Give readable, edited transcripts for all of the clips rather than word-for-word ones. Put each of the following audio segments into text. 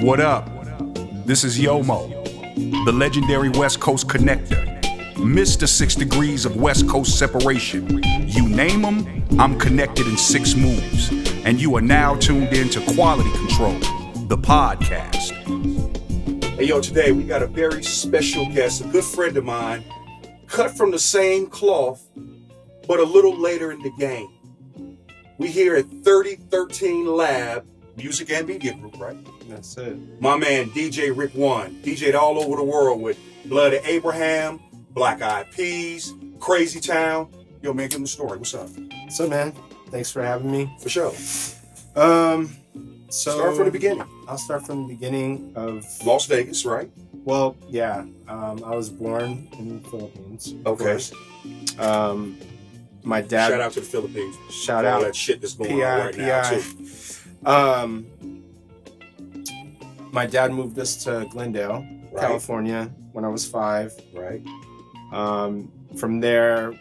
What up? This is Yomo, the legendary West Coast connector, Mr. 6 Degrees of West Coast separation. You name them, I'm connected in 6 moves. And you are now tuned in to Quality Control, the podcast. Hey, yo, today we got a very special guest, a good friend of mine, cut from the same cloth, but a little later in the game. We here at 3013 Lab, Music and Media Group, right? That's it. My man, DJ Rick1, DJ'd all over the world with Blood of Abraham, Black Eyed Peas, Crazy Town. Yo, man, give me the story. What's up? What's up, man? Thanks for having me. For sure. So Start from the beginning. I'll start from the beginning of Las Vegas, right? Well, yeah. I was born in the Philippines. Of Okay. course. My dad. Shout out to the Philippines. Shout all out. that shit that's going on right now, too. My dad moved us to Glendale, Right. California, when I was 5. Right. From there,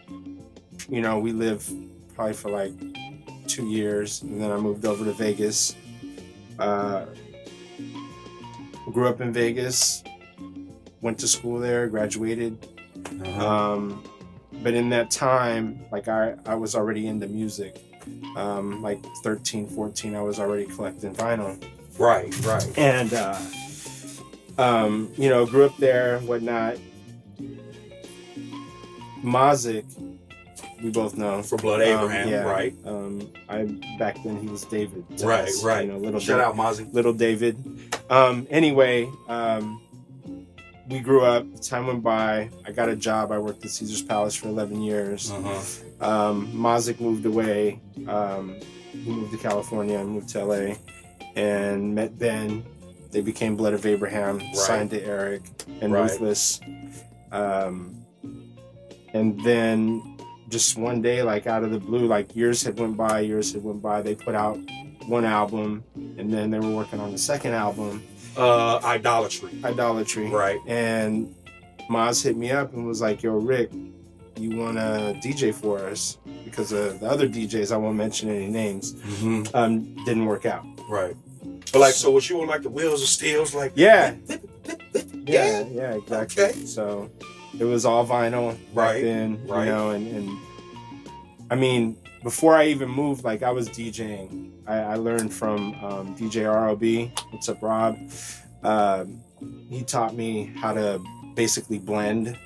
we lived probably for like 2 years, and then I moved over to Vegas. Grew up in Vegas, went to school there, graduated. But in that time, like I was already into music. Like 13, 14, I was already collecting vinyl. Right. And, grew up there, whatnot. Mazik, we both know. For Blood Abraham, yeah. right? Back then he was David. to Right. us, Little Shout out, Mozzie. Little David. Anyway, we grew up, time went by. I got a job. I worked at Caesar's Palace for 11 years. Mazik moved away. He moved to California and moved to LA and met Ben. They became Blood of Abraham, signed to Eric and Ruthless. And then just one day, like out of the blue, like years had went by, they put out one album and then they were working on the second album. Idolatry. Right. And Maz hit me up and was like, yo, Rick, you want to DJ for us? Because the other DJs, I won't mention any names, didn't work out. Right. But so was you on like the Wheels of Steels? Like Yeah, exactly. Okay. So it was all vinyl back then, right. And I mean, before I even moved, like I was DJing. I learned from DJ ROB. What's up, Rob? He taught me how to basically blend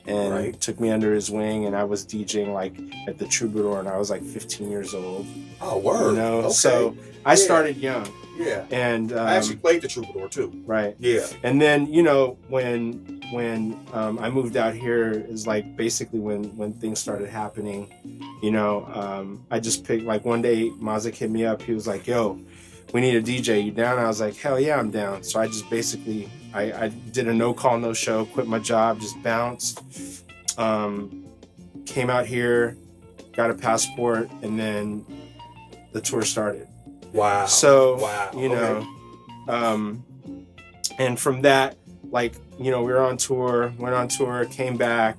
and took me under his wing, and I was DJing like at the Troubadour, and I was like 15 years old. Oh, word. Okay. So I started young. Yeah. And I actually played the Troubadour too. Right. Yeah. And then, when I moved out here is like basically when things started happening, I just picked, like one day Mazik hit me up. He was like, yo, we need a DJ. You down? I was like, hell yeah, I'm down. So I just basically, I did a no call, no show, quit my job, just bounced, came out here, got a passport, and then the tour started. Wow. So, Okay. And from that, like, we were on tour, went on tour, came back.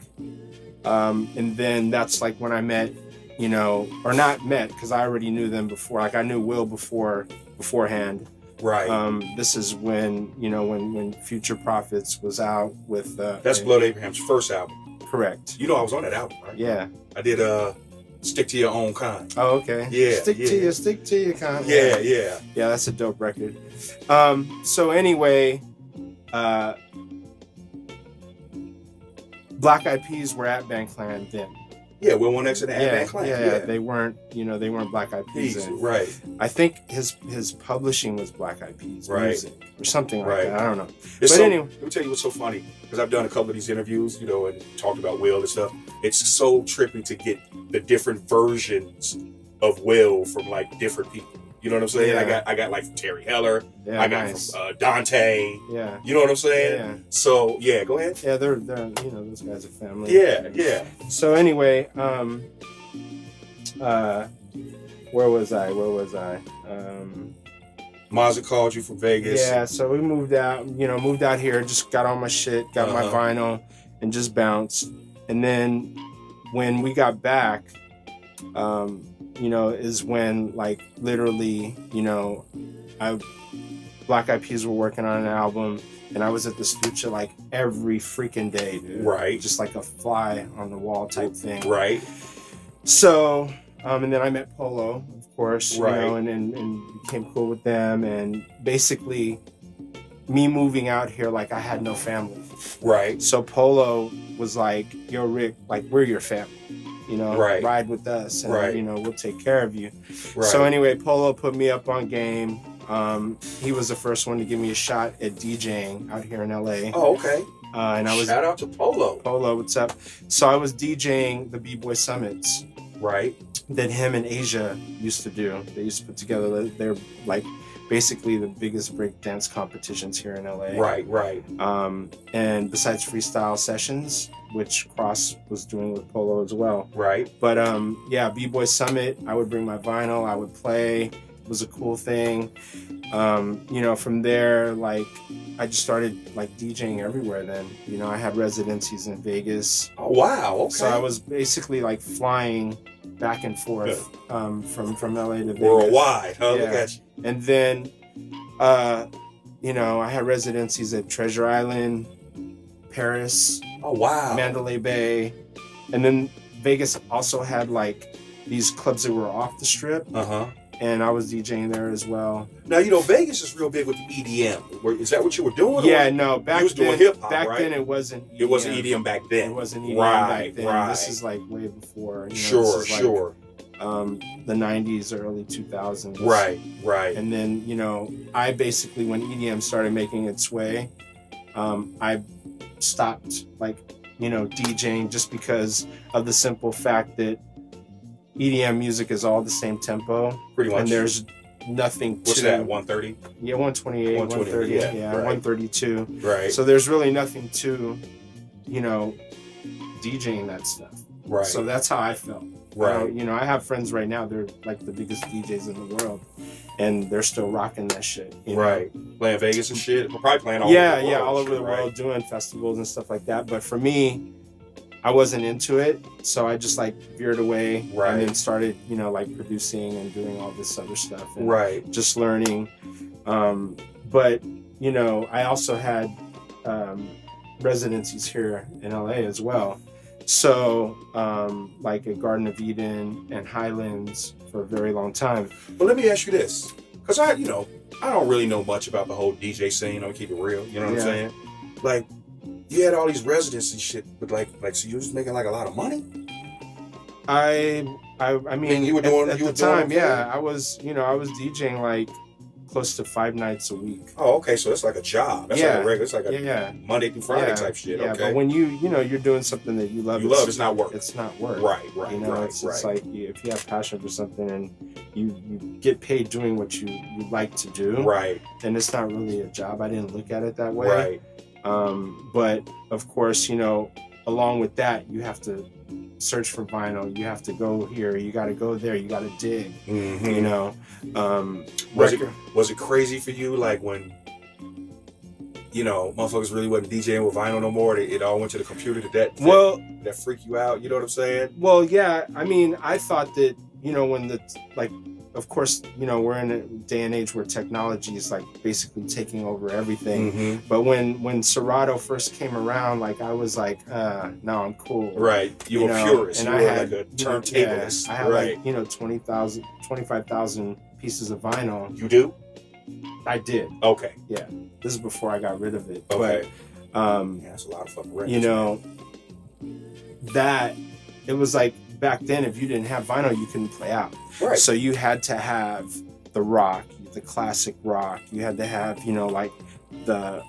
And then that's like when I met, or not met, because I already knew them before. Like I knew Will beforehand. Right. This is when, when Future Prophets was out with... That's Blood Abraham's first album. Correct. I was on that album, right? Yeah. I did Stick to Your Own Kind. Oh, okay. Yeah. Stick to your kind. Yeah. Yeah, that's a dope record. So anyway, Black Eyed Peas were at Band Clan then. Yeah, Will 1X and the Band Clan. Yeah, they weren't Black Eyed Peas then. Right. I think his publishing was Black Eyed Peas music or something like that. I don't know. Anyway, let me tell you what's so funny, because I've done a couple of these interviews, and talked about Will and stuff. It's so trippy to get the different versions of Will from like different people. You know what I'm saying? Yeah. I got like from Terry Heller. Yeah, I got nice. from Dante. Yeah. You know what I'm saying? Yeah. So yeah, go ahead. Yeah, they're those guys are family. Yeah. So anyway, where was I? Mazza called you from Vegas. Yeah, so we moved out here, just got all my shit, got my vinyl, and just bounced. And then when we got back, is when, like, literally, I Black Eyed Peas were working on an album, and I was at the studio like every freaking day, dude. Right. Just like a fly on the wall type thing. Right. So, and then I met Polo, of course, Right. you know, and became cool with them. And basically, me moving out here, like I had no family. Right. So Polo was like, "Yo, Rick, like we're your family, you know, Right. ride with us, and Right. you know, we'll take care of you." Right. So anyway, Polo put me up on game. He was the first one to give me a shot at DJing out here in LA. Oh, okay. And I was Shout out to Polo. Polo, what's up? So I was DJing the B-Boy Summits Right. that him and Asia used to do. They used to put together, they're like basically the biggest breakdance competitions here in LA. Right. Right. And besides freestyle sessions, which Cross was doing with Polo as well. Right. But yeah, B-Boy Summit, I would bring my vinyl, I would play. It was a cool thing. You know, from there, like I just started like DJing everywhere then. You know, I had residencies in Vegas. Oh, wow. Okay. So I was basically like flying back and forth from LA to Vegas. Worldwide. Huh? Yeah. Look at you. And then, you know, I had residencies at Treasure Island, Paris, Oh, wow. Mandalay Bay. And then Vegas also had like these clubs that were off the strip. Uh-huh. And I was DJing there as well. Now, you know, Vegas is real big with the EDM. Is that what you were doing? Yeah, or no, back you was then, doing hip-hop, back right? then it wasn't EDM. It wasn't EDM back then. It wasn't EDM Right, back then. right. This is like way before. You know, Sure, this is sure. Like, the 90s, early 2000s. Right, right. And then, you know, I basically, when EDM started making its way, I stopped, like, you know, DJing just because of the simple fact that EDM music is all the same tempo. Pretty much. And there's nothing What's to... that, 130? Yeah, 128, 130, yeah, right. 132. Right. So there's really nothing to, you know, DJing that stuff. Right. So that's how I felt. Right. You know, I have friends right now, they're like the biggest DJs in the world, and they're still rocking that shit. You know? Right. Playing Vegas and shit. We're probably playing all Yeah, over the world. yeah, all over the right? world, doing festivals and stuff like that. But for me, I wasn't into it, so I just like veered away, Right. and then started, you know, like producing and doing all this other stuff, and Right. just learning. But you know, I also had residencies here in LA as well. So, like at Garden of Eden and Highlands for a very long time. But let me ask you this. Because I don't really know much about the whole DJ scene. I'm going to keep it real. You know what I'm Yeah. saying? Like, you had all these residency shit, but like, so you was making like a lot of money? I mean, you were doing at you the were doing time, okay? yeah, I was DJing like close to 5 nights a week. Oh, okay. So it's like a job. That's Yeah. like a regular. It's like a Yeah. Monday through Friday Yeah. type shit. Yeah, Okay. but when you're doing something that you love, It's not work. It's not work. Right, right, You know, right, it's right. like if you have passion for something and you get paid doing what you like to do, Right. then it's not really a job. I didn't look at it that way. Right. But of course, you know, along with that, you have to search for vinyl. You have to go here. You got to go there. You got to dig. Mm-hmm. You know, Was it crazy for you, like when, you know, motherfuckers really wasn't DJing with vinyl no more? It all went to the computer. That freak you out? You know what I'm saying? Well, yeah. I mean, I thought that, you know, when of course, you know, we're in a day and age where technology is like basically taking over everything. Mm-hmm. But when Serato first came around, like I was like, no, I'm cool. Right. You were know, purist. and You I were had, like a you know, turntablist. I had right. like, you know, 25,000 pieces of vinyl. You do? I did. Okay. Yeah. This is before I got rid of it. Okay. But, yeah, that's a lot of fucking records. you know, that it was like back then, if you didn't have vinyl, you couldn't play out. Right. So you had to have the rock, the classic rock. You had to have, you know, like the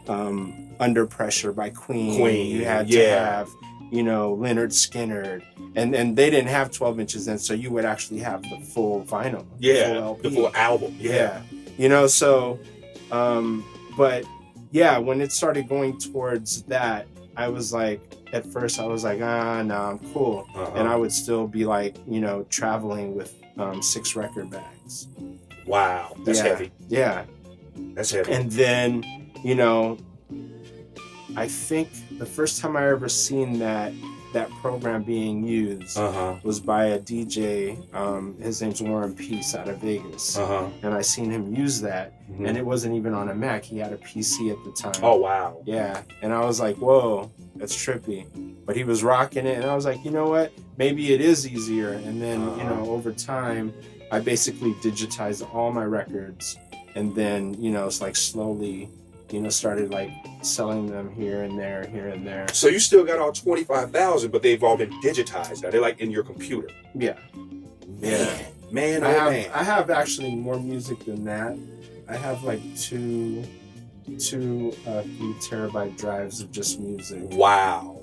Under Pressure by Queen. You had to have, you know, Leonard Skinner. And they didn't have 12 inches then, so you would actually have the full vinyl. Yeah. Full LP. The full album. Yeah. You know, so, but yeah, when it started going towards that, I was like, at first I was like, no, I'm cool. Uh-huh. And I would still be like, you know, traveling with 6 record bags. Wow. That's heavy. Yeah. That's heavy. And then, you know, I think the first time I ever seen that that program being used was by a DJ. His name's Warren Peace out of Vegas, and I seen him use that, and it wasn't even on a Mac. He had a PC at the time. Oh wow! Yeah, and I was like, whoa, that's trippy. But he was rocking it, and I was like, you know what? Maybe it is easier. And then you know, over time, I basically digitized all my records, and then you know, it's like slowly, you know, started like selling them here and there, here and there. So you still got all 25,000, but they've all been digitized now. They're like in your computer. Yeah. Man, I have actually more music than that. I have like two 3 terabyte drives of just music. Wow.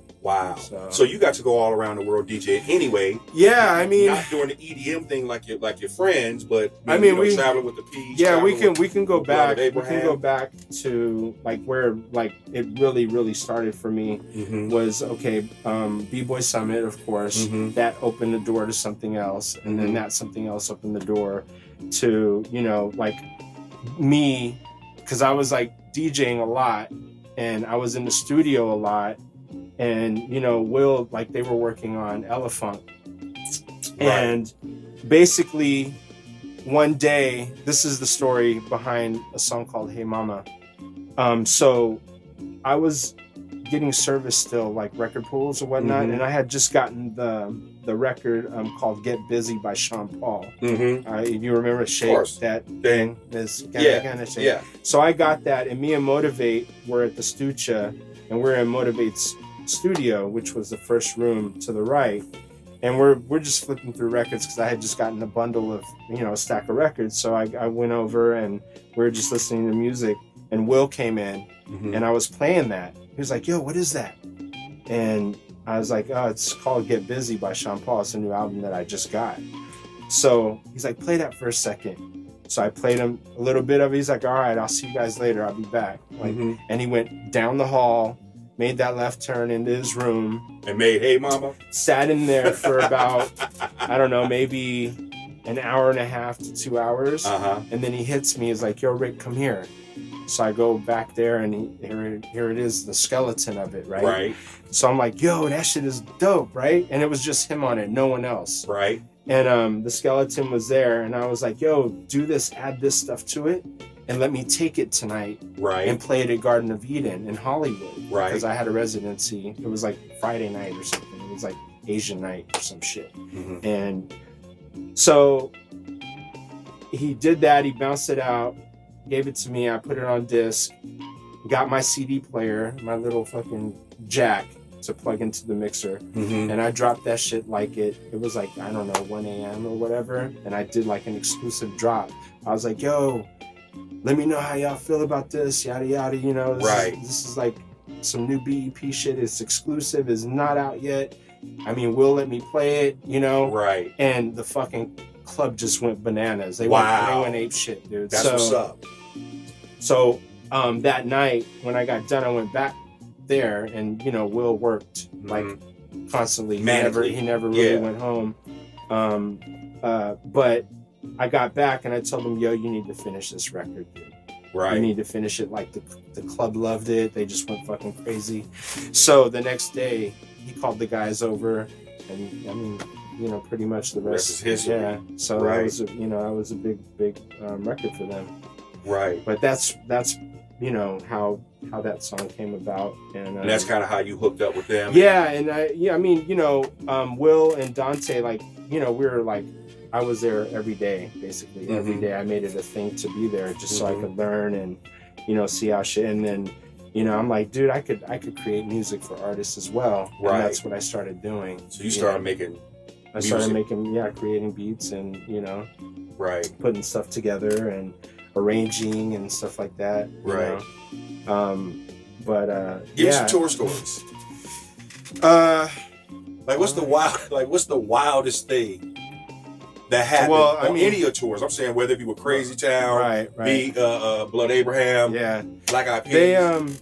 So you got to go all around the world DJing anyway. Yeah, I mean, not doing the EDM thing like your friends, but I mean, we traveling with the P's. Yeah, we can go back. We Abraham. can go back to like where like it really started for me was B-Boy Summit, of course. That opened the door to something else, and then that something else opened the door to, you know, like me, because I was like DJing a lot and I was in the studio a lot. And, you know, Will, like they were working on Elephant. And basically one day, this is the story behind a song called Hey Mama. So I was getting service still, like record pools or whatnot. And I had just gotten the record called Get Busy by Sean Paul. You remember Shake that thing? This kind of shake. Yeah. So I got that, and me and Motivate were at the Stucha, and we're in Motivate's studio, which was the first room to the right, and we're just flipping through records because I had just gotten a bundle of, you know, a stack of records. So I went over and we were just listening to music, and Will came in and I was playing that. He was like, yo, what is that? And I was like, oh, it's called Get Busy by Sean Paul. It's a new album that I just got. So he's like, play that for a second. So I played him a little bit of it. He's like, all right, I'll see you guys later, I'll be back. Like, and he went down the hall, made that left turn into his room. And made Hey Mama. Sat in there for about, I don't know, maybe an hour and a half to 2 hours. And then he hits me. He's like, yo, Rick, come here. So I go back there, and here it is, the skeleton of it, right? So I'm like, yo, that shit is dope, right? And it was just him on it, no one else. And the skeleton was there, and I was like, yo, do this, add this stuff to it, and let me take it tonight and play it at Garden of Eden in Hollywood. Because I had a residency. It was like Friday night or something. It was like Asian night or some shit. And so he did that. He bounced it out, gave it to me. I put it on disc, got my CD player, my little fucking jack to plug into the mixer. And I dropped that shit like it was like, I don't know, 1 a.m. or whatever. And I did like an exclusive drop. I was like, yo, let me know how y'all feel about this, yada yada, you know. This is like some new BEP shit. It's exclusive, it's not out yet. I mean, Will let me play it, you know. And the fucking club just went bananas. They went ape shit, dude. That's what's up. So that night when I got done, I went back there, and you know, Will worked like constantly. He never really went home. But I got back and I told him, yo, you need to finish this record, dude. You need to finish it. Like the club loved it. They just went fucking crazy. So the next day he called the guys over, and I mean, you know, pretty much the rest is history. Yeah. So that was a big record for them. But that's you know how that song came about, and that's kind of how you hooked up with them. I mean, you know, Will and Dante, like, you know, we were like, I was there every day, basically. Every day I made it a thing to be there just so I could learn and, you know, see how shit. And then, you know, I'm like, dude, I could create music for artists as well. And that's what I started doing. So you started making I started making, creating beats and, you know, putting stuff together and arranging and stuff like that. You know? Give me some tour stories. What's the wildest thing that happened on any of your tours? I'm saying whether it be with Crazy Town, be Blood Abraham, Black Eyed Peas.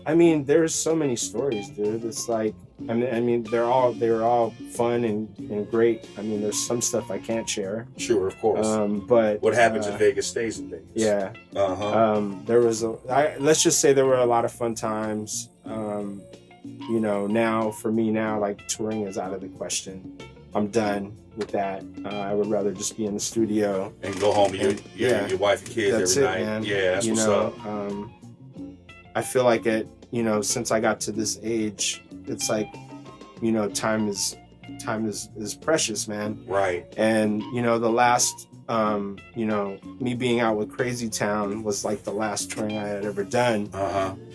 I mean, there's so many stories, dude. It's like, I mean, they were all fun and great. I mean, there's some stuff I can't share. Sure, of course. But what happens in Vegas stays in Vegas. Yeah. There was let's just say there were a lot of fun times. you know, now for me now, like touring is out of the question. I'm done with that. I would rather just be in the studio and go home to your wife and kids every night. Man. Yeah, that's what's up. I feel like you know, since I got to this age, it's like, you know, time is precious, man. Right. And you know, the last you know, me being out with Crazy Town was like the last touring I had ever done.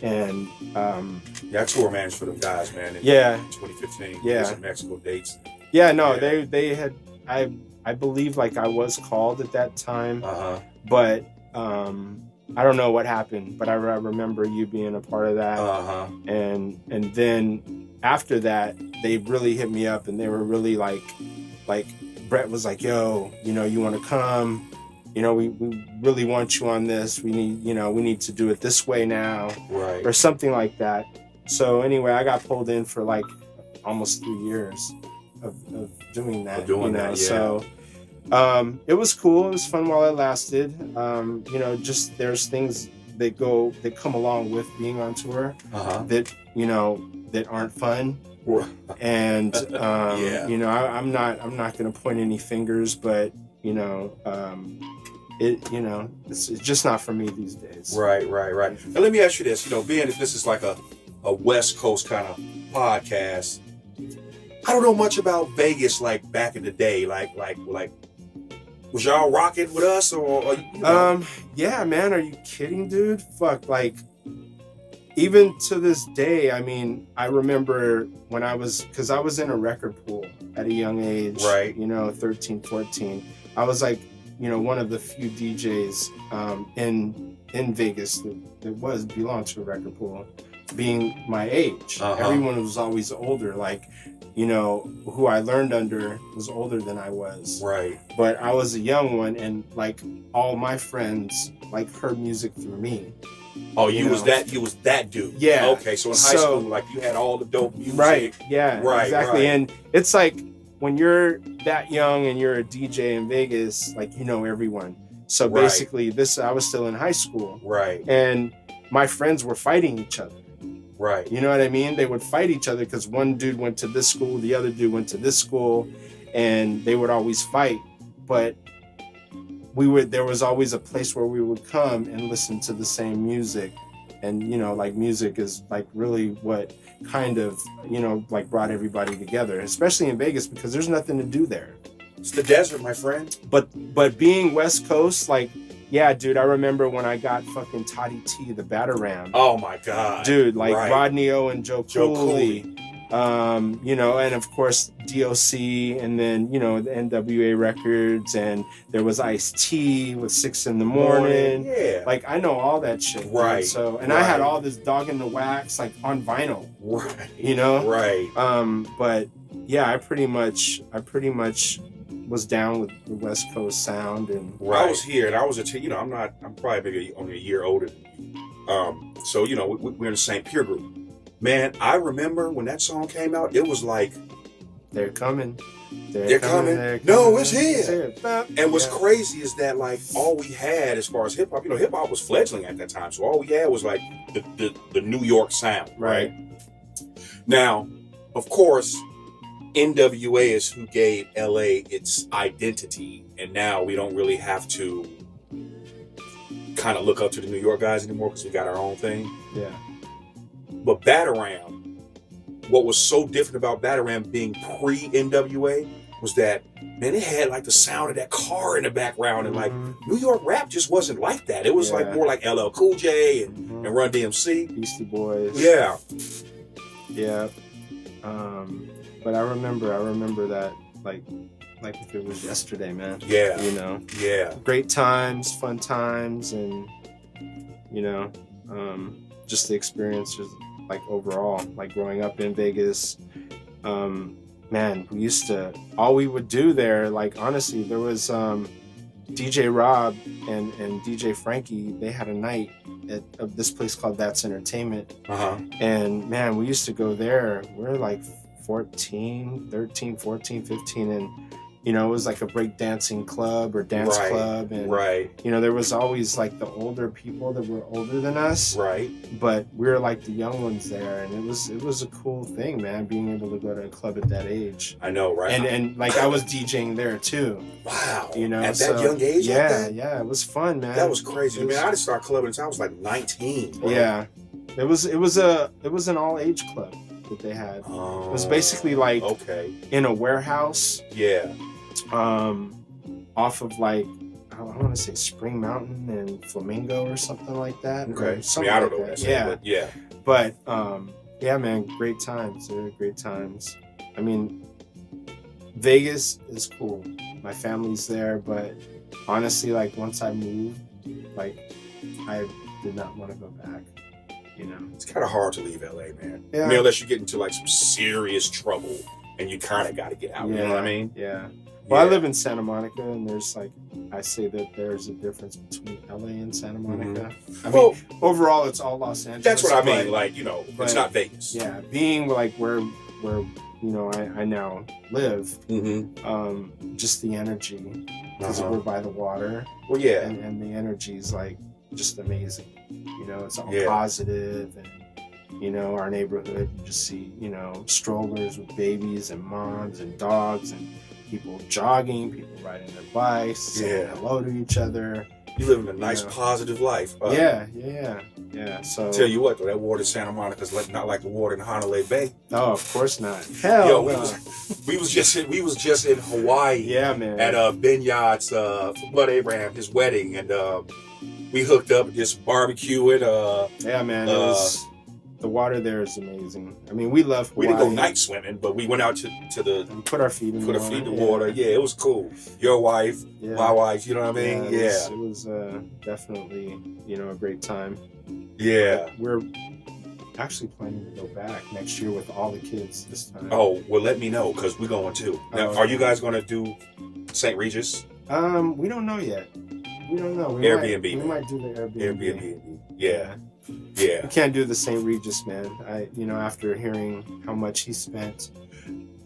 And I tour managed for them guys, man. In 2015. Yeah. Some Mexico dates. Yeah, no, they had I believe like I was called at that time. But I don't know what happened, but I remember you being a part of that. And then after that, they really hit me up, and they were really like Brett was like, yo, you know, you want to come? You know, we really want you on this. We need to do it this way now. Right. Or something like that. So anyway, I got pulled in for like almost 3 years of doing that. So it was cool. It was fun while it lasted. You know, just there's things that come along with being on tour that, you know, that aren't fun. And you know, I'm not gonna point any fingers, but you know, it's just not for me these days. Right. Now let me ask you this, you know, being that this is like a West Coast kind of podcast, I don't know much about Vegas like back in the day, like was y'all rocking with us or you know? Yeah, man, are you kidding, dude? Fuck, like even to this day, I mean, I remember when because I was in a record pool at a young age, right? You know, 13, 14. I was like, you know, one of the few DJs in Vegas that belonged to a record pool, being my age. Everyone was always older, like, you know, who I learned under was older than I was. Right. But I was a young one, and like all my friends like heard music through me. Oh, you was that dude. Yeah. Okay, so in high school, like you had all the dope music. Right. Yeah. Right. Exactly. Right. And it's like when you're that young and you're a DJ in Vegas, like you know everyone. So basically, I was still in high school. Right. And my friends were fighting each other. Right. You know what I mean? They would fight each other because one dude went to this school, the other dude went to this school, and they would always fight. But there was always a place where we would come and listen to the same music. And, you know, like music is like really what kind of, you know, like brought everybody together, especially in Vegas, because there's nothing to do there. It's the desert, my friend. But being West Coast, like, yeah, dude, I remember when I got fucking Toddy T, the Batarang. Oh my God. Dude, like Rodney O and Joe Cooley. You know, and of course DOC, and then, you know, the NWA records, and there was Ice-T with 6 in the Morning. Yeah. Like, I know all that shit. Right. Dude. So, and I had all this Dog in the Wax, like, on vinyl. Right. You know? Right. But yeah, I pretty much was down with the West Coast sound. And I was here, and I was you know, I'm probably maybe only a year older than you. So, you know, we're in the same peer group. Man, I remember when that song came out, it was like, they're coming. They're coming. No, it's here. And what's crazy is that, like, all we had as far as hip hop, you know, hip hop was fledgling at that time. So all we had was like the New York sound. Right. Now, of course, NWA is who gave LA its identity. And now we don't really have to kind of look up to the New York guys anymore because we got our own thing. Yeah. But Batarang, what was so different about Batarang being pre-NWA was that, man, it had like the sound of that car in the background, and like New York rap just wasn't like that. It was like more like LL Cool J and Run DMC, Beastie Boys. Yeah. But I remember that like if it was yesterday, man. Yeah. You know. Yeah. Great times, fun times, and you know, just the experience was like overall, like growing up in Vegas. Man, all we would do there, like honestly, there was DJ Rob and DJ Frankie. They had a night at this place called That's Entertainment. And man, we used to go there. We're like 13, 14, 15, and you know, it was like a break dancing club or dance Right, club, and right, you know, there was always like the older people that were older than us, right. but we were like the young ones there, and it was a cool thing, man, being able to go to a club at that age. I know, right? And like I was DJing there too. Wow. You know, at so, that young age, yeah, like that? yeah, it was fun, man. That was crazy. It was- Man, I didn't start clubbing until I was like 19. Bro. Yeah, it was an all age club that they had. It was basically like okay, in a warehouse, yeah, off of like I want to say Spring Mountain and Flamingo or something like that. okay. Or something I don't like know that. that. Yeah, But yeah, but yeah, man, great times. They were great times. I mean, Vegas is cool. My family's there, but honestly, like once I moved, like I did not want to go back. You know, it's kind of hard to leave LA, man. Yeah. I mean, unless you get into like some serious trouble and you kind of got to get out. You know what I mean? Yeah. Well, I Yeah. live in Santa Monica, and there's like I say that there's a difference between LA and Santa Monica. I mean, Well, overall, it's all Los Angeles. that's what I mean. but, Like, you know, but- it's not Vegas. yeah, being like where you know I now live, Mm-hmm. just the energy because Uh-huh. we're by the water, Well, yeah. and the energy is like just amazing. You know, it's all Yeah. positive, and you know, our neighborhood, you just see, you know, strollers with babies and moms and dogs and people jogging, people riding their bikes, saying Yeah. hello to each other. You living a nice, Yeah. positive life. Yeah. So Tell you what, though, that water in Santa Monica's not like the water in Honolulu Bay. oh, of course not. Hell Yo, no. we was just in Hawaii. Yeah, man. At Ben Yacht's for Bud Abraham, his wedding, and we hooked up just barbecuing. Yeah, man. It was, the water there is amazing. I mean, we love We Hawaii. didn't go night swimming, but we went out to the And put our feet in put the our water. feet in the water. Yeah, it was cool. Your wife, Yeah. my wife. You know what I mean? Yeah, It was definitely, you know, a great time. yeah. We're actually planning to go back next year with all the kids this time. Oh, well, let me know because we're going too. Now, Oh, are you okay. guys going to do St. Regis? We don't know yet. We don't know. Airbnb. We might do the Airbnb. Airbnb. Yeah, yeah. We can't do the St. Regis, man. You know, after hearing how much he spent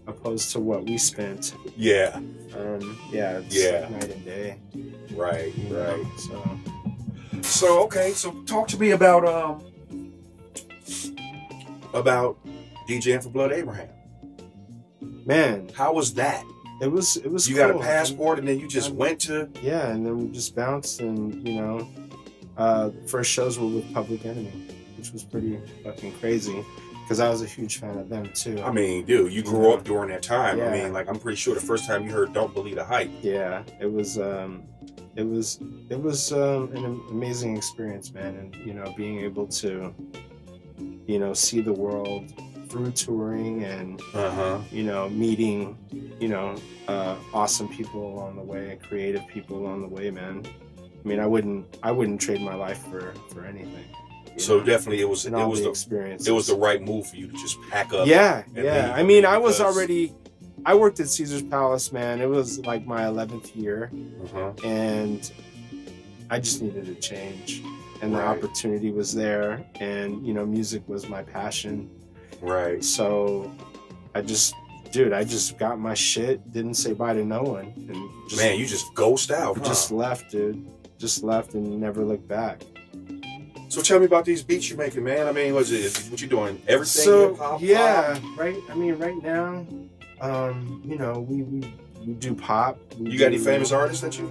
opposed to what we spent, Yeah, yeah, it's Yeah. like night and day. right, you know, right. So So okay, so talk to me about DJing for Blood Abraham. man, How was that? it was You cool. got a passport and then you just went to. Yeah, and then we just bounced, and you know, first shows were with Public Enemy, which was pretty fucking crazy because I was a huge fan of them too. I mean, dude, you grew up during that time. I Yeah. mean, like I'm pretty sure the first time you heard "Don't Believe the Hype." yeah, it was an amazing experience, man, and you know, being able to, you know, see the world through touring and you know, meeting, you know, awesome people along the way, creative people along the way, man. I mean, I wouldn't trade my life for anything. you So know, definitely, it was and all the the experience. it was the right move for you to just pack up. Yeah, and yeah. leave. I mean, I was Because- already. I worked at Caesar's Palace, man. It was like my 11th year, and I just needed a change. And the Right. opportunity was there, and you know, music was my passion. Right. So I just got my shit, didn't say bye to no one, and just, Man, you just ghost out. Huh? just left, dude. Just left and never looked back. So tell me about these beats you're making, man. I mean, what you doing? Everything? So hip-hop, yeah, pop? right. I mean, right now, you know, we do pop. You got any famous artists that you've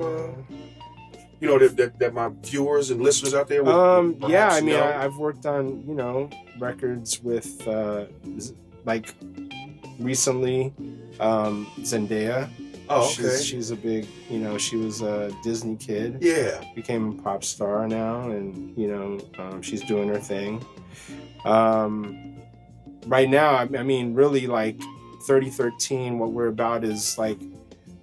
you know that my viewers and listeners out there would Yeah, perhaps I mean, know? I've worked on, you know, records with like recently Zendaya. Oh, okay. She's a big, you know, she was a Disney kid, Yeah. became a pop star now, and you know, she's doing her thing. Right now, I mean, really, like 3013, what we're about is like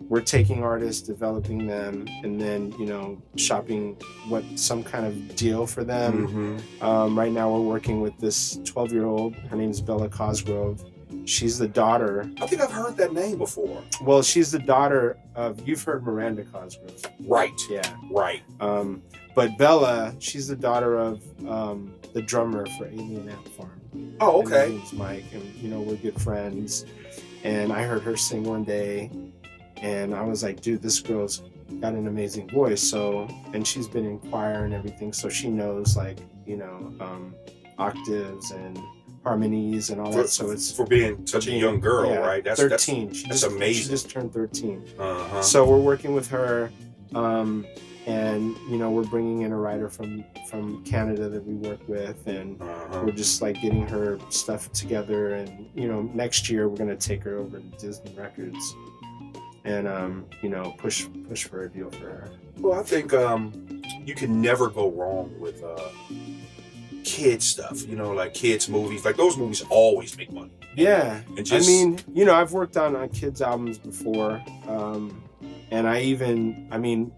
we're taking artists, developing them, and then you know, shopping some kind of deal for them. Right now, we're working with this 12-year-old. Her name is Bella Cosgrove. She's the daughter. I think I've heard that name before. Well, she's the daughter of. You've heard Miranda Cosgrove. Right. Yeah. Right. But Bella, she's the daughter of the drummer for Alien Ant Farm. Oh, And okay. his name's Mike, and you know, we're good friends. And I heard her sing one day, And I was like, dude, this girl's got an amazing voice. So, and she's been in choir and everything, so she knows like, you know, octaves and harmonies and all that. So it's for being such a young girl, right? That's 13. That's amazing. She just turned 13. Uh-huh. So we're working with her, and you know, we're bringing in a writer from Canada that we work with, and we're just like getting her stuff together. And you know, next year we're gonna take her over to Disney Records, and you know, push for a deal for her. Well, I think you can never go wrong with kid stuff, you know, like kids movies. Like those movies always make money. Yeah. And just, I mean, you know, I've worked on kids albums before, and I mean,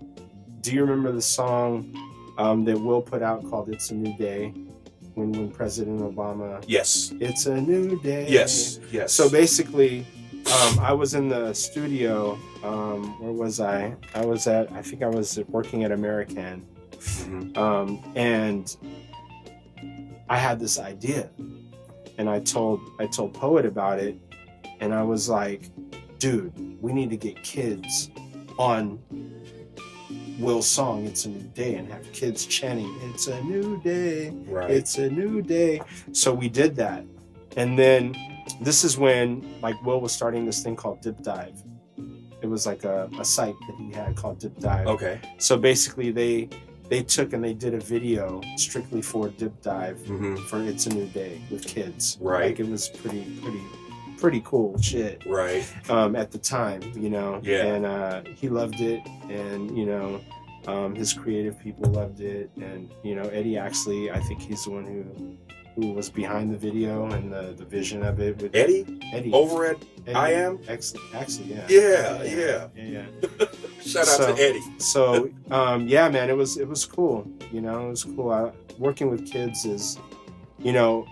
do you remember the song that Will put out called "It's a New Day" when President Obama? Yes. It's a new day. Yes. So basically, I was in the studio. Where was I? I think I was working at American, and I had this idea, and I told Poet about it, and I was like, dude, we need to get kids on Will's song "It's a New Day" and have kids chanting "It's a new day, right. It's a new day." So we did that, and then this is when like Will was starting this thing called Dip Dive. It was like a site that he had called Dip Dive. Okay. So basically they took and they did a video strictly for Dip Dive for "It's a New Day" with kids. Right. Like it was pretty cool shit. Right. At the time, you know. Yeah. And he loved it, and you know, his creative people loved it, and you know, Eddie Axley, I think he's the one who was behind the video and the vision of it. With Eddie over at Eddie, I Am Axley, yeah. Yeah. Shout out to Eddie. So yeah, man, it was cool. You know, it was cool. Working with kids is, you know,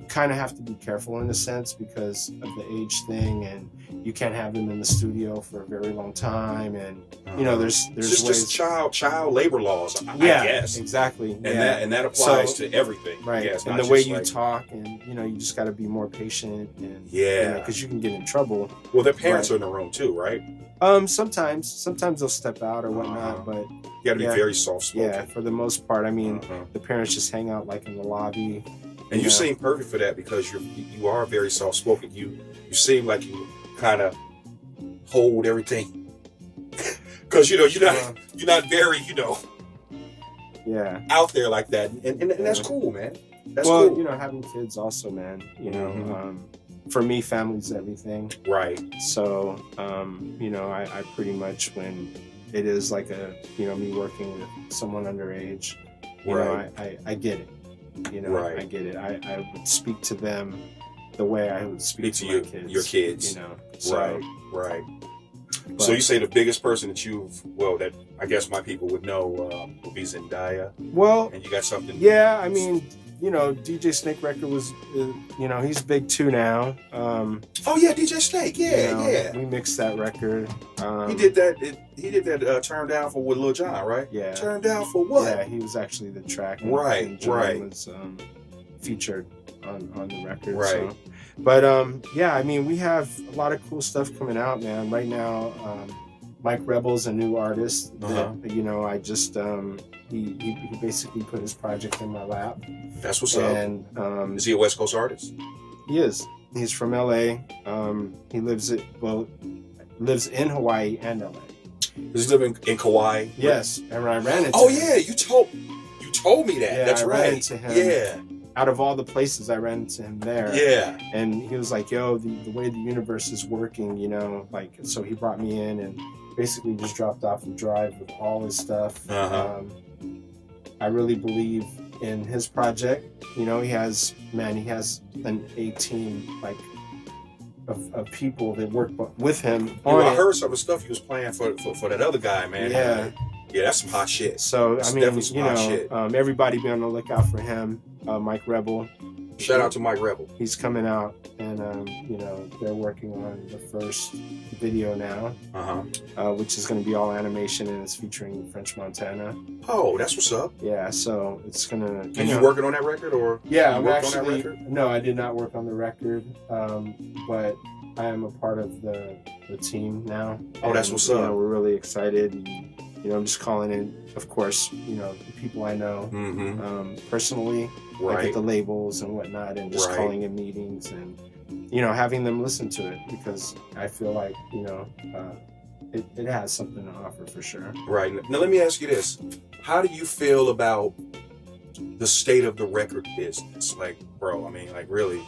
kind of have to be careful in a sense because of the age thing, and you can't have them in the studio for a very long time, and you know, there's just ways. Just child labor laws, I yeah, guess. Exactly. And that applies to everything, right? Yes, and the way you talk, and you know, you just got to be more patient, and because you can get in trouble. Well, their parents are in the room too, right? Sometimes they'll step out or whatnot, but you got to be very soft spoken. Yeah, for the most part. I mean, the parents just hang out like in the lobby. And you seem perfect for that because you are very soft spoken. You seem like you kind of hold everything because you know you're not very out there like that, and that's cool, man. That's cool. You know, having kids also, man. You know, for me, family's everything. Right. So you know, I pretty much, when it is like me working with someone underage, you know, I get it. You know, I get it. I would speak to them the way I would speak to my kids. Your kids. You know. So, right. But, so you say the biggest person that I guess my people would know would be Zendaya. Well, and you got something. Yeah, I mean, you know, DJ Snake record was, you know, he's big too now. Oh yeah, DJ Snake. Yeah, you know, yeah. We mixed that record. He did that. He did that. Turn Down for with Lil Jon, right? Yeah. Turn Down for what? Yeah, he was actually the track. Right. Was featured on the record. Right. So. But yeah, I mean, we have a lot of cool stuff coming out, man. Right now, Mike Rebel's a new artist that, you know, I just he basically put his project in my lap. That's what's up. And is he a West Coast artist? He is. He's from LA. He lives in Hawaii and LA. Does he live in Kauai? Yes. And I ran into him. yeah, you told me that. Yeah, that's right. Ran into him. Yeah. Out of all the places, I ran into him there. Yeah. And he was like, yo, the way the universe is working, you know, like, so he brought me in and basically just dropped off the drive with all his stuff. I really believe in his project. You know, he has an A-team, like, of people that work with him. I heard some of the stuff he was playing for that other guy, man. Yeah. Yeah, that's some hot shit. So, that's I mean, you know, everybody be on the lookout for him. Mike Rebel. Shout out to Mike Rebel. He's coming out, and you know, they're working on the first video now, which is going to be all animation, and it's featuring French Montana. Oh, that's what's up. Yeah, so it's gonna. And you working on that record, or? Yeah, I'm actually. No, I did not work on the record, but am a part of the team now. Oh, that's what's up. We're really excited. And, I'm just calling in, of course, the people I know personally, like at the labels and whatnot, and just calling in meetings and, having them listen to it, because I feel like, it has something to offer for sure. Right. Now, let me ask you this. How do you feel about the state of the record business? Like, bro, I mean, like, really,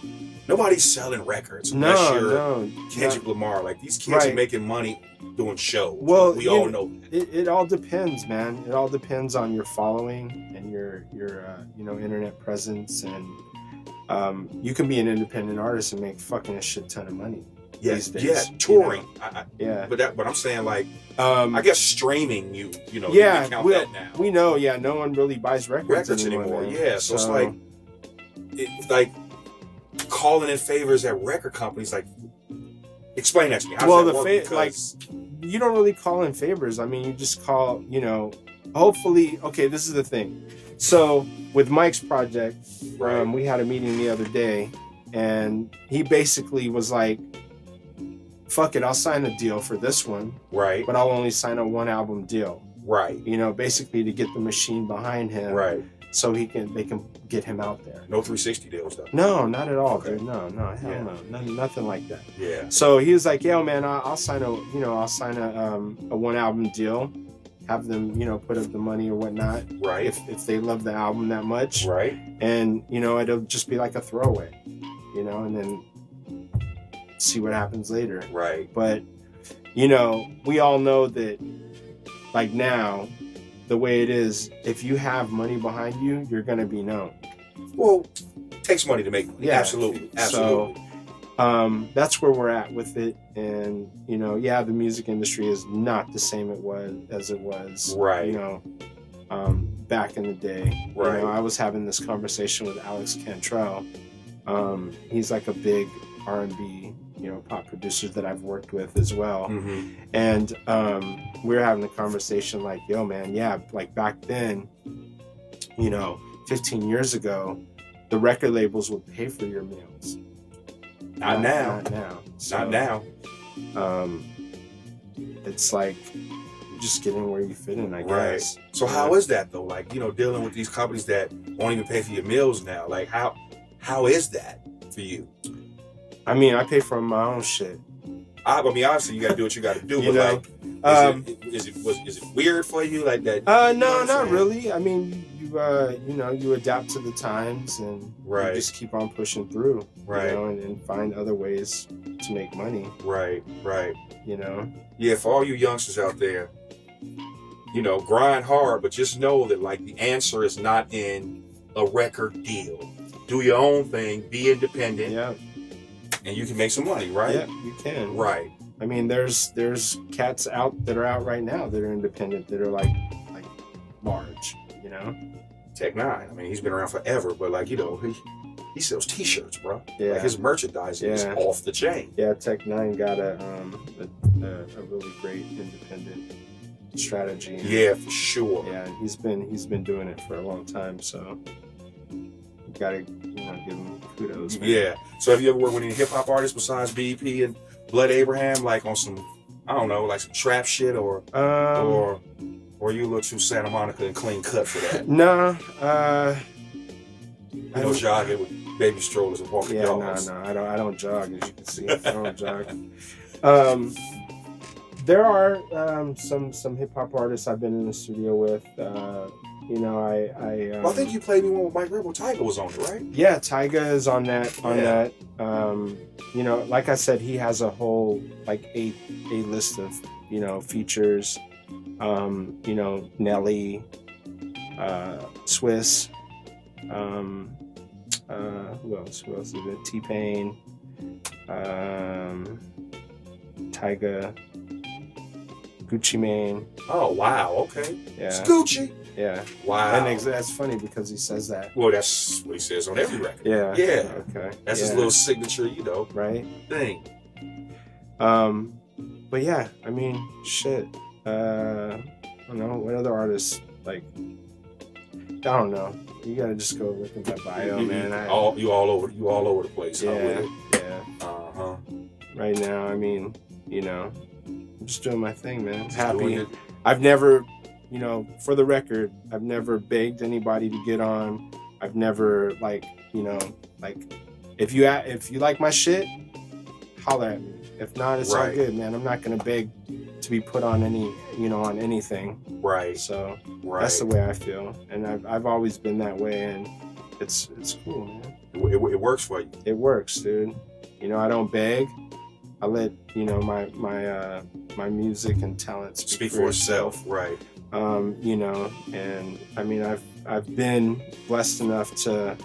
nobody's selling records unless you're Kendrick Lamar. Like, these kids are making money doing shows. Well, we all know that. It all depends, man. It all depends on your following and your internet presence, and you can be an independent artist and make fucking a shit ton of money. Yes, yeah, touring. But I'm saying, like, I guess streaming. You count that now. We know, no one really buys records anymore. Yeah, so it's like calling in favors at record companies. Like, explain that to me. How does that work? You don't really call in favors. I mean, you just call. Hopefully, okay. This is the thing. So with Mike's project, we had a meeting the other day, and he basically was like, fuck it, I'll sign a deal for this one. Right. But I'll only sign a 1-album deal. Right. Basically to get the machine behind him. Right. So they can get him out there. No 360 deals though. No, not at all, dude. No, hell no. Nothing like that. Yeah. So he was like, yo man, I'll sign a 1-album deal. Have them, put up the money or whatnot. Right. If they love the album that much. Right. And, it'll just be like a throwaway. And then see what happens later. Right. But, we all know that, like now, the way it is, if you have money behind you, you're going to be known. Well, it takes money to make money. Yeah. Absolutely. So, that's where we're at with it. And, the music industry is not the same as it was, right. Back in the day. Right. I was having this conversation with Alex Cantrell. He's like a big R&B pop producers that I've worked with as well. Mm-hmm. And we were having a conversation like, yo man, like back then, 15 years ago, the record labels would pay for your meals. Not now. So, not now. It's like just getting where you fit in, I guess. So how is that though? Like, dealing with these companies that won't even pay for your meals now. Like how is that for you? I mean, I pay for my own shit. I mean, obviously, you got to do what you got to do. Is it weird for you like that? No, not really. I mean, you adapt to the times and you just keep on pushing through, and find other ways to make money. Right. Yeah, for all you youngsters out there, grind hard, but just know that like the answer is not in a record deal. Do your own thing. Be independent. Yeah. And you can make some money, right? Yeah, you can. Right. I mean, there's cats that are out right now that are independent, that are like large, Tech Nine. I mean, he's been around forever, but like, he sells T-shirts, bro. Yeah. Like his merchandising is off the chain. Yeah, Tech Nine got a really great independent strategy. Yeah, for sure. Yeah, and he's been doing it for a long time, so you gotta give him kudos, man. Yeah. So have you ever worked with any hip hop artists besides BEP and Blood Abraham, like on some, I don't know, like some trap shit, or you a little too Santa Monica and clean cut for that? Nah. Jogging with baby strollers and walking dogs. No, I don't jog, as you can see. I don't jog. There are some hip hop artists I've been in the studio with. I think you played me one with Mike Rebel. Tyga was on it, right? Yeah, Tyga is on that. Like I said, he has a whole a list of features. Nelly, Swiss. Who else is it? T-Pain, Tyga, Gucci Mane. Oh wow! Okay. Yeah. It's Gucci. Yeah. Wow. And that's funny because he says that. Well, that's what he says on every record. Yeah. Yeah. Okay. That's his little signature, right? Thing. But yeah, I mean, shit. I don't know what other artists I don't know. You gotta just go look at my bio, man. You all over the place. Yeah. Yeah. right now. I mean, you know, I'm just doing my thing, man. Just Happy. doing it. I've never, you know, for the record, I've never begged anybody to get on. I've never like, you know, like if you like my shit, holler at me. If not, it's all good, man. I'm not gonna beg to be put on any, you know, on anything. Right. So that's the way I feel, and I've always been that way, and it's cool, man. It works for you. It works, dude. You know, I don't beg. I let, you know, my music and talent speak for itself. Right. You know, and I mean, I've been blessed enough to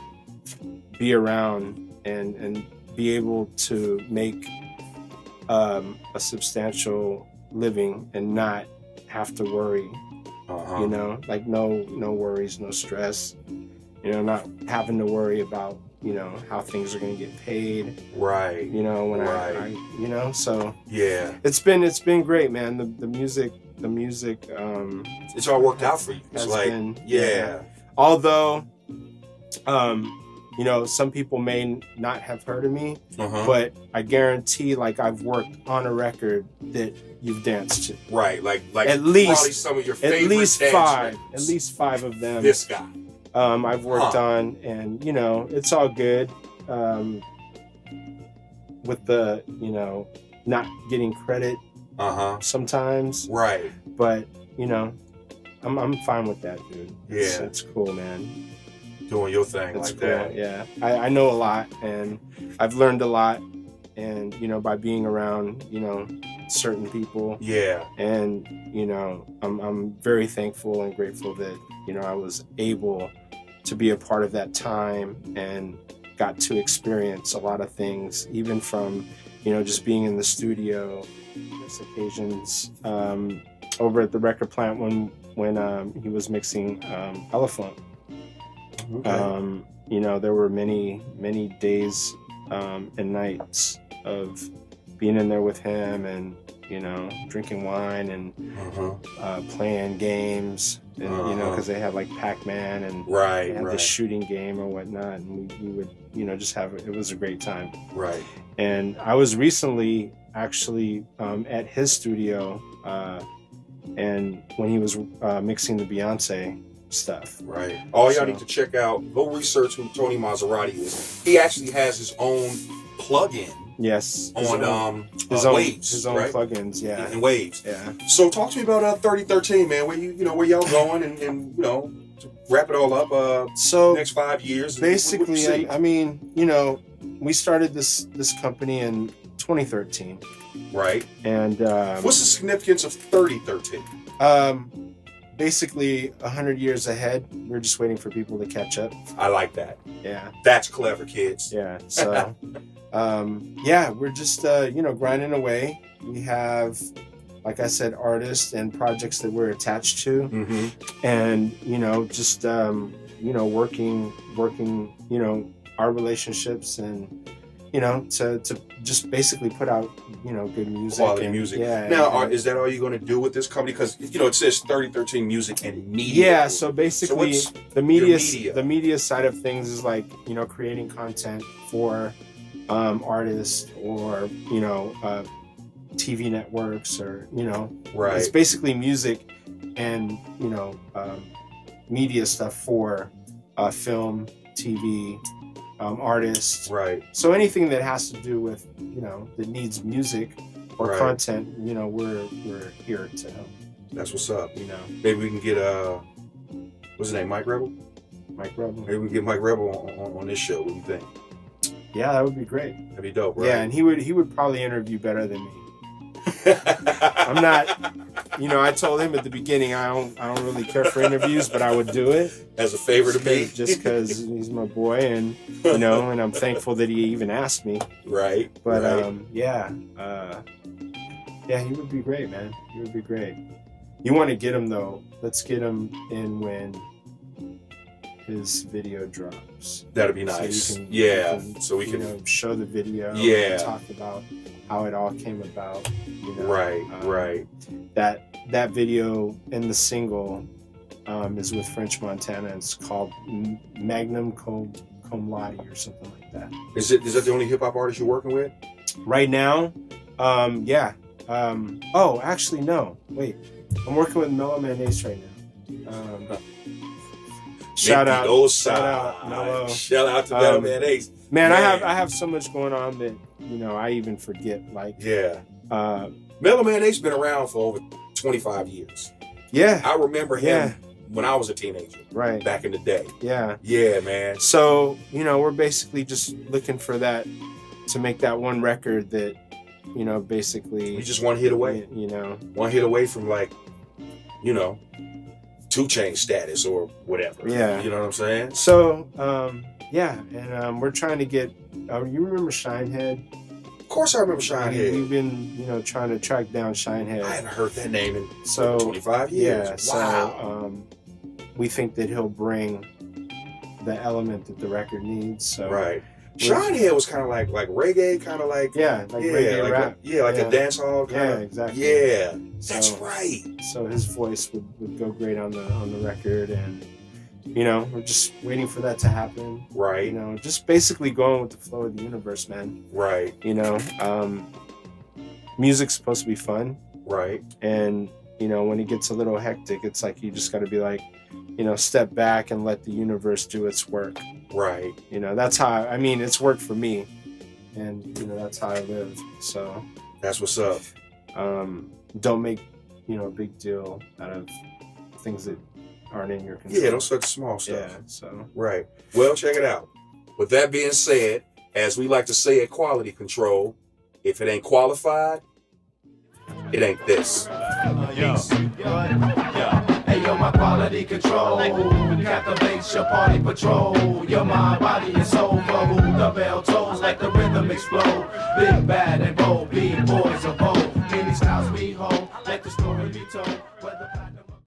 be around and be able to make a substantial living and not have to worry. You know, like no worries, no stress. You know, not having to worry about, you know, how things are going to get paid. Right. You know, when I you know, so yeah, it's been great, man. The music. It's all worked out for you. It's like, yeah. Although, you know, some people may not have heard of me, but I guarantee, like, I've worked on a record that you've danced to. Right, like at least probably some of your favorite at least five of them. This guy. I've worked on, and you know, it's all good. With the, you know, not getting credit sometimes. Right. But, you know, I'm fine with that, dude. Yeah. It's cool, man. Doing your thing it's like cool. that. Yeah. I know a lot, and I've learned a lot, and, you know, by being around, you know, certain people. Yeah. And, you know, I'm very thankful and grateful that, you know, I was able to be a part of that time and got to experience a lot of things, even from, you know, just being in the studio, just occasions, over at the record plant when he was mixing Elephant. Okay. You know, there were many days and nights of being in there with him and, you know, drinking wine and playing games, and you know, because they had like Pac-Man and they had the shooting game or whatnot, and we would, you know, just have it was a great time. Right. And I was recently actually at his studio, and when he was mixing the Beyonce stuff. Right. All y'all need to check out, go research who Tony Maserati is. He actually has his own plug-in. Yes. On Waves. His own plugins, yeah. And Waves. Yeah. So talk to me about 3013, man. Where where y'all going, and you know, to wrap it all up. So next 5 years. Basically, I mean, you know, we started this company in 2013. Right. And what's the significance of 3013? Basically 100 years ahead. We're just waiting for people to catch up. I like that. Yeah. That's clever, kids. Yeah. So yeah, we're just you know, grinding away. We have, like I said, artists and projects that we're attached to, and you know, just you know, working, you know, our relationships, and you know, to just basically put out, you know, good music, quality music. Yeah. Now, is that all you're going to do with this company? Because you know, it says 3013 Music and Media. Yeah. So basically, the media side of things is like, you know, creating content for artists, or you know, TV networks, or you know, it's basically music and, you know, media stuff for film, TV, artists. Right. So anything that has to do with, you know, that needs music or content, you know, we're here to help. That's what's up. You know, maybe we can get what's his name, Mike Rebel. Maybe we can get Mike Rebel on this show. What do you think? Yeah, that would be great. That'd be dope, right? Yeah, and he would probably interview better than me. I'm not, you know, I told him at the beginning I don't really care for interviews, but I would do it as a favor to me, just because he's my boy, and you know, and I'm thankful that he even asked me. Right. But yeah, he would be great, man. He would be great. You want to get him though? Let's get him in when his video drops. That'd be nice. So we can, you know, show the video. Yeah. And talk about how it all came about. You know, right. That video and the single is with French Montana. It's called Magnum Cum Laude or something like that. Is that the only hip hop artist you're working with? Right now, yeah. Oh, actually, no. Wait, I'm working with Mellow Man Ace right now. Shout out, Mellow. Shout out to Mellow Man Ace. Man, I have so much going on that I even forget. Like, Mellow Man Ace been around for over 25 years. Yeah, I remember him when I was a teenager. Right, back in the day. Yeah, man. So we're basically just looking for that to make that one record that basically we just one hit away. One hit away from like 2 Chainz status or whatever. Yeah, you know what I'm saying. So and we're trying to get. You remember Shinehead? Of course, I remember Shinehead. We've been trying to track down Shinehead. I haven't heard that name in 25 years. Yeah, wow. So we think that he'll bring the element that the record needs. So right. Shinehead was kind of like reggae, kind of like reggae like rap. A dance hall kind of. Exactly. Yeah, that's right. So his voice would go great on the record, and we're just waiting for that to happen. Right. Just basically going with the flow of the universe, man. Right. Music's supposed to be fun. Right. And when it gets a little hectic, it's like you just got to be like, step back and let the universe do its work. Right. That's how, it's worked for me, and that's how I live. So that's what's up. Don't make a big deal out of things that aren't in your control. Yeah, don't such small stuff. Yeah. So right. Well, check it out. With that being said, as we like to say at Quality Control, if it ain't qualified, it ain't this. Hey, yo, my quality control captivates your party patrol. Your mind, body, and soul for who the bell tolls, like the rhythm explode.